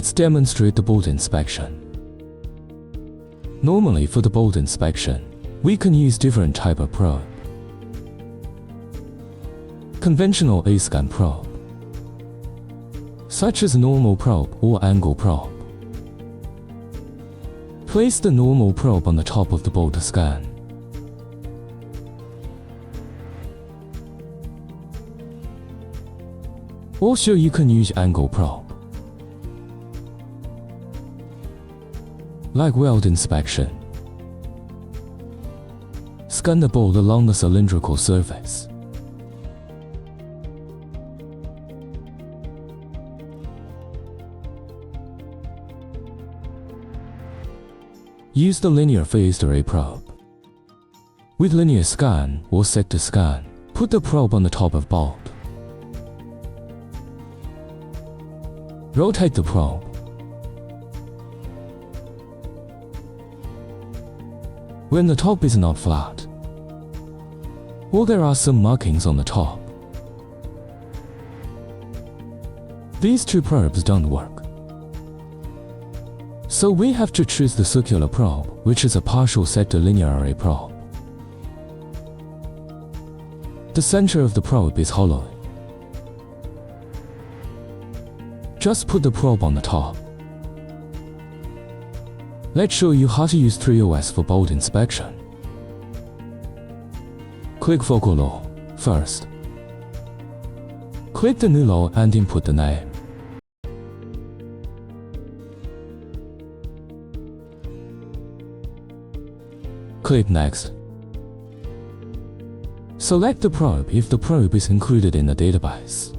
Let's demonstrate the bolt inspection. Normally for the bolt inspection, we can use different type of probe. Conventional A-scan probe, such as normal probe or angle probe. Place the normal probe on the top of the bolt scan. Also, you can use angle probe, like weld inspection. Scan the bolt along the cylindrical surface. Use the linear phased array probe. With linear scan or sector scan, put the probe on the top of bolt. Rotate the probe. When the top is not flat, or there are some markings on the top, these two probes don't work. So we have to choose the circular probe, which is a partial sector linear array probe. The center of the probe is hollow. Just put the probe on the top. Let's show you how to use 3OS for bolt inspection. Click Focal Law first. Click the new law and input the name. Click Next. Select the probe if the probe is included in the database.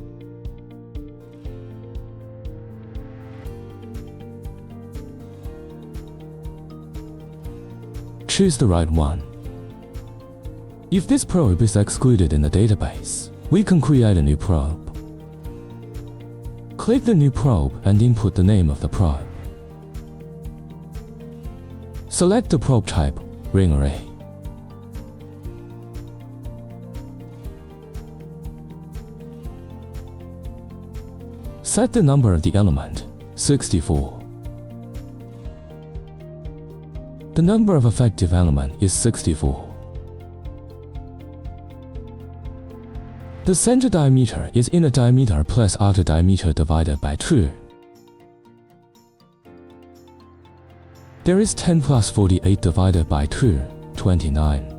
Choose the right one. If this probe is excluded in the database, we can create a new probe. Click the new probe and input the name of the probe. Select the probe type, ring array. Set the number of the element, 64. The number of effective element is 64. The center diameter is inner diameter plus outer diameter divided by 2. There is 10 plus 48 divided by 2, 29.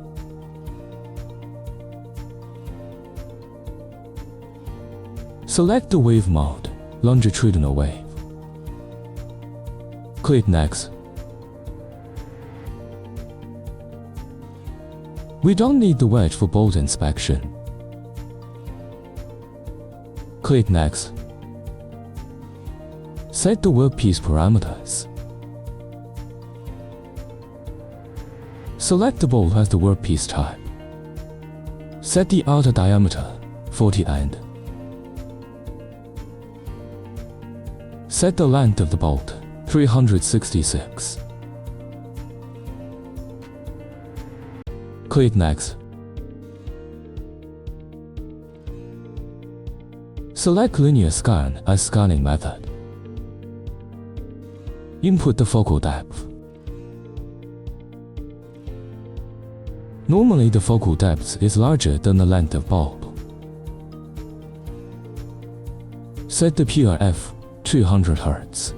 Select the wave mode, longitudinal wave. Click Next. We don't need the wedge for bolt inspection. Click Next. Set the workpiece parameters. Select the bolt as the workpiece type. Set the outer diameter, 40 end. Set the length of the bolt, 366. Click Next. Select linear scan as scanning method. Input the focal depth. Normally the focal depth is larger than the length of bolt. Set the PRF, 200 Hz.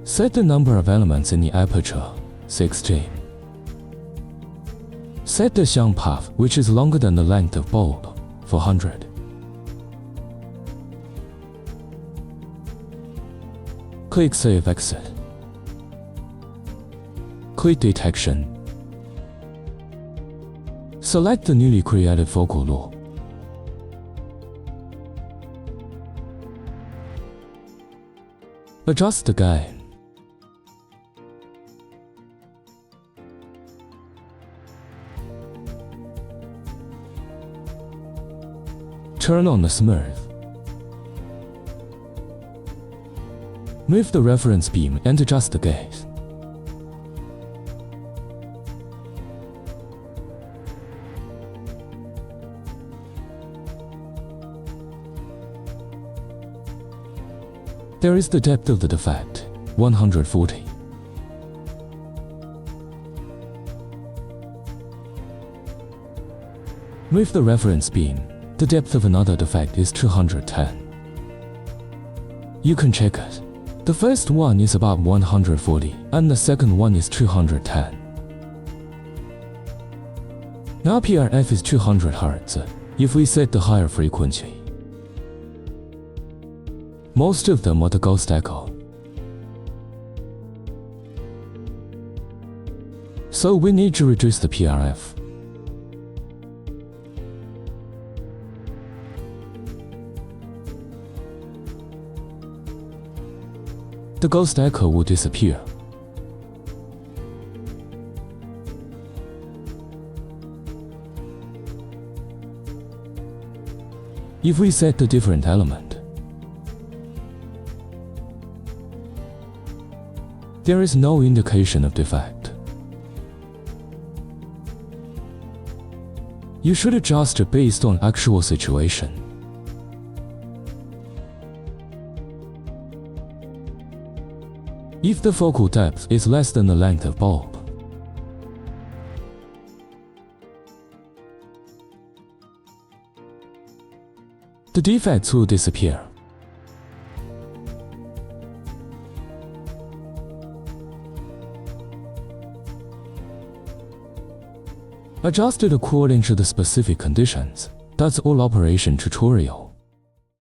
Set the number of elements in the aperture, 16. Set the shunt path, which is longer than the length of bolt, 400. Click Save Exit. Click Detection. Select the newly created focal law. Adjust the gain. Turn on the smooth. Move the reference beam and adjust the gaze. There is the depth of the defect, 140. With the reference beam, the depth of another defect is 210. You can check it. The first one is about 140, and the second one is 210. Now PRF is 200 Hz, if we set the higher frequency. Most of them are the ghost echo. So we need to reduce the PRF. The ghost echo will disappear. If we set the different element, there is no indication of defect. You should adjust it based on actual situation. If the focal depth is less than the length of bulb, the defects will disappear. Adjust it according to the specific conditions. That's all operation tutorial.